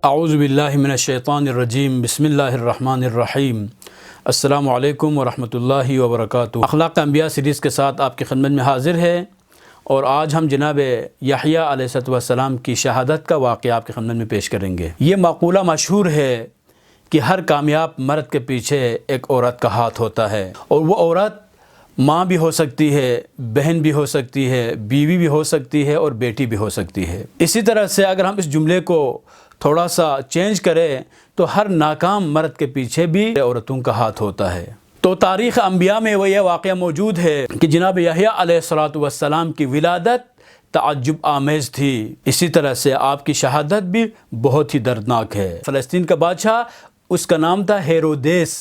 اعوذ باللہ من الشیطان الرجیم، بسم اللہ الرحمن الرحیم۔ السلام علیکم ورحمۃ اللہ وبرکاتہ۔ اخلاق انبیاء سیریز کے ساتھ آپ کی خدمت میں حاضر ہے، اور آج ہم جناب یحییٰ علیہ السلام کی شہادت کا واقعہ آپ کی خدمت میں پیش کریں گے۔ یہ مقولہ مشہور ہے کہ ہر کامیاب مرد کے پیچھے ایک عورت کا ہاتھ ہوتا ہے، اور وہ عورت ماں بھی ہو سکتی ہے، بہن بھی ہو سکتی ہے، بیوی بھی ہو سکتی ہے، اور بیٹی بھی ہو سکتی ہے۔ اسی طرح سے اگر ہم اس جملے کو تھوڑا سا چینج کریں تو ہر ناکام مرد کے پیچھے بھی عورتوں کا ہاتھ ہوتا ہے۔ تو تاریخ انبیاء میں وہ یہ واقعہ موجود ہے کہ جناب یحییٰ علیہ السلام کی ولادت تعجب آمیز تھی، اسی طرح سے آپ کی شہادت بھی بہت ہی دردناک ہے۔ فلسطین کا بادشاہ، اس کا نام تھا ہیرودیس،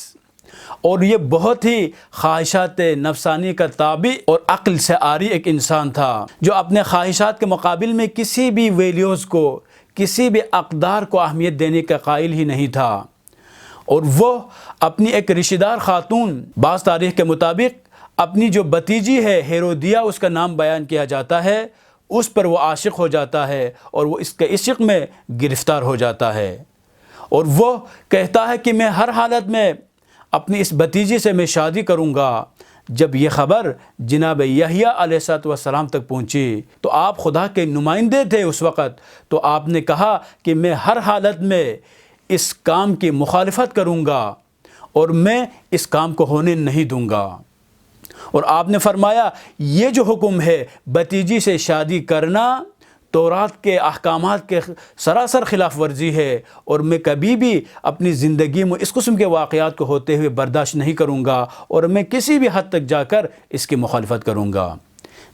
اور یہ بہت ہی خواہشات نفسانی کا تابع اور عقل سے عاری ایک انسان تھا، جو اپنے خواہشات کے مقابل میں کسی بھی ویلیوز کو، کسی بھی اقدار کو اہمیت دینے کا قائل ہی نہیں تھا۔ اور وہ اپنی ایک رشتہ دار خاتون، بعض تاریخ کے مطابق اپنی جو بھتیجی ہے ہیرودیہ، اس کا نام بیان کیا جاتا ہے، اس پر وہ عاشق ہو جاتا ہے، اور وہ اس کے عشق میں گرفتار ہو جاتا ہے، اور وہ کہتا ہے کہ میں ہر حالت میں اپنی اس بھتیجی سے میں شادی کروں گا۔ جب یہ خبر جناب یحییٰ علیہ السلام تک پہنچی تو آپ خدا کے نمائندے تھے اس وقت، تو آپ نے کہا کہ میں ہر حالت میں اس کام کی مخالفت کروں گا، اور میں اس کام کو ہونے نہیں دوں گا۔ اور آپ نے فرمایا یہ جو حکم ہے بھتیجی سے شادی کرنا، تورات کے احکامات کے سراسر خلاف ورزی ہے، اور میں کبھی بھی اپنی زندگی میں اس قسم کے واقعات کو ہوتے ہوئے برداشت نہیں کروں گا، اور میں کسی بھی حد تک جا کر اس کی مخالفت کروں گا۔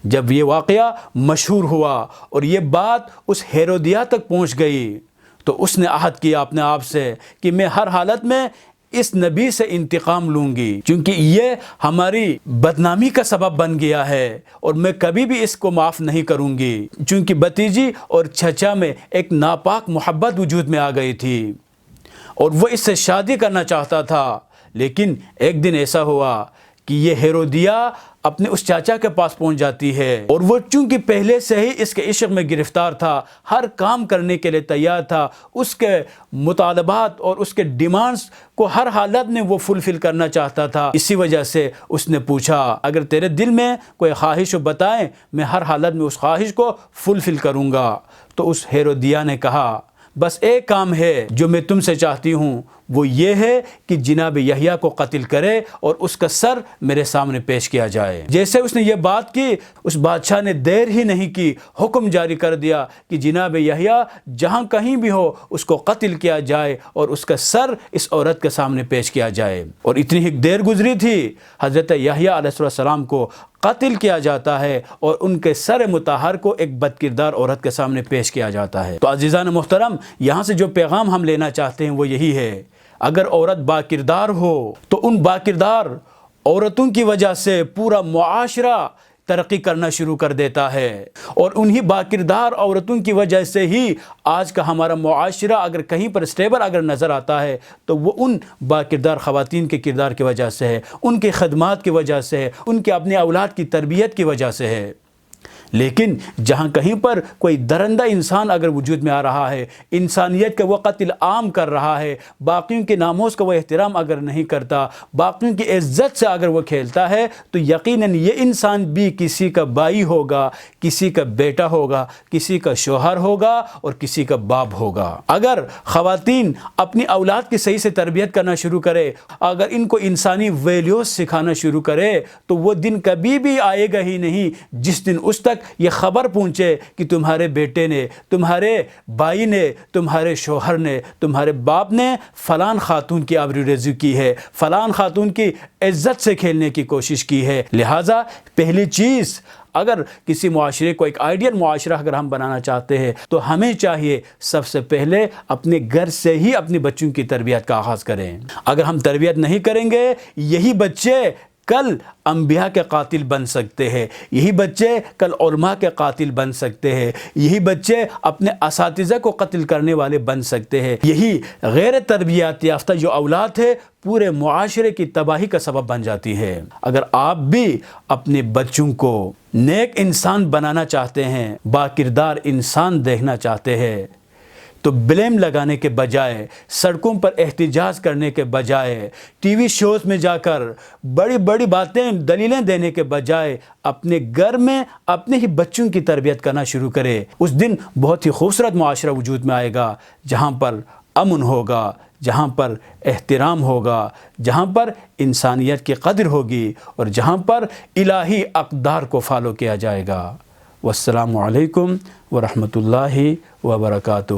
جب یہ واقعہ مشہور ہوا اور یہ بات اس ہیرودیہ تک پہنچ گئی تو اس نے عہد کیا اپنے آپ سے کہ میں ہر حالت میں اس نبی سے انتقام لوں گی، کیونکہ یہ ہماری بدنامی کا سبب بن گیا ہے، اور میں کبھی بھی اس کو معاف نہیں کروں گی، چونکہ بھتیجی اور چچا میں ایک ناپاک محبت وجود میں آ گئی تھی، اور وہ اس سے شادی کرنا چاہتا تھا۔ لیکن ایک دن ایسا ہوا کہ یہ ہیرودیہ اپنے اس چاچا کے پاس پہنچ جاتی ہے، اور وہ چونکہ پہلے سے ہی اس کے عشق میں گرفتار تھا، ہر کام کرنے کے لیے تیار تھا، اس کے مطالبات اور اس کے ڈیمانڈز کو ہر حالت میں وہ فلفل کرنا چاہتا تھا۔ اسی وجہ سے اس نے پوچھا اگر تیرے دل میں کوئی خواہش ہو بتائیں، میں ہر حالت میں اس خواہش کو فلفل کروں گا۔ تو اس ہیرودیہ نے کہا بس ایک کام ہے جو میں تم سے چاہتی ہوں، وہ یہ ہے کہ جناب یحییٰ کو قتل کرے اور اس کا سر میرے سامنے پیش کیا جائے۔ جیسے اس نے یہ بات کی، اس بادشاہ نے دیر ہی نہیں کی، حکم جاری کر دیا کہ جناب یحییٰ جہاں کہیں بھی ہو اس کو قتل کیا جائے، اور اس کا سر اس عورت کے سامنے پیش کیا جائے۔ اور اتنی ہی دیر گزری تھی، حضرت یحییٰ علیہ السلام کو قتل کیا جاتا ہے، اور ان کے سر مطہر کو ایک بد کردار عورت کے سامنے پیش کیا جاتا ہے۔ تو عزیزان محترم، یہاں سے جو پیغام ہم لینا چاہتے ہیں وہ یہی ہے، اگر عورت با کردار ہو تو ان با کردار عورتوں کی وجہ سے پورا معاشرہ ترقی کرنا شروع کر دیتا ہے، اور انہی با کردار عورتوں کی وجہ سے ہی آج کا ہمارا معاشرہ اگر کہیں پر اسٹیبل اگر نظر آتا ہے تو وہ ان با کردار خواتین کے کردار کی وجہ سے ہے، ان کی خدمات کی وجہ سے ہے، ان کے اپنے اولاد کی تربیت کی وجہ سے ہے۔ لیکن جہاں کہیں پر کوئی درندہ انسان اگر وجود میں آ رہا ہے، انسانیت کا وہ قتل عام کر رہا ہے، باقیوں کے ناموس کا وہ احترام اگر نہیں کرتا، باقیوں کی عزت سے اگر وہ کھیلتا ہے، تو یقیناً یہ انسان بھی کسی کا بھائی ہوگا، کسی کا بیٹا ہوگا، کسی کا شوہر ہوگا، اور کسی کا باپ ہوگا۔ اگر خواتین اپنی اولاد کی صحیح سے تربیت کرنا شروع کرے، اگر ان کو انسانی ویلیوز سکھانا شروع کرے، تو وہ دن کبھی بھی آئے گا ہی نہیں جس دن اس تک یہ خبر پہنچے کہ تمہارے بیٹے نے، تمہارے بھائی نے، تمہارے شوہر نے، تمہارے باپ نے فلان خاتون کی آبروریزی کی ہے، فلان خاتون کی عزت سے کھیلنے کی کوشش کی ہے۔ لہٰذا پہلی چیز، اگر کسی معاشرے کو ایک آئیڈیل معاشرہ اگر ہم بنانا چاہتے ہیں تو ہمیں چاہیے سب سے پہلے اپنے گھر سے ہی اپنے بچوں کی تربیت کا آغاز کریں۔ اگر ہم تربیت نہیں کریں گے، یہی بچے کل انبیاء کے قاتل بن سکتے ہیں، یہی بچے کل علماء کے قاتل بن سکتے ہیں، یہی بچے اپنے اساتذہ کو قتل کرنے والے بن سکتے ہیں، یہی غیر تربیت یافتہ جو اولاد ہے پورے معاشرے کی تباہی کا سبب بن جاتی ہے۔ اگر آپ بھی اپنے بچوں کو نیک انسان بنانا چاہتے ہیں، با کردار انسان دیکھنا چاہتے ہیں، تو بلیم لگانے کے بجائے، سڑکوں پر احتجاج کرنے کے بجائے، ٹی وی شوز میں جا کر بڑی بڑی باتیں دلیلیں دینے کے بجائے اپنے گھر میں اپنے ہی بچوں کی تربیت کرنا شروع کرے۔ اس دن بہت ہی خوبصورت معاشرہ وجود میں آئے گا، جہاں پر امن ہوگا، جہاں پر احترام ہوگا، جہاں پر انسانیت کی قدر ہوگی، اور جہاں پر الہی اقدار کو فالو کیا جائے گا۔ والسلام علیکم ورحمۃ اللہ وبرکاتہ۔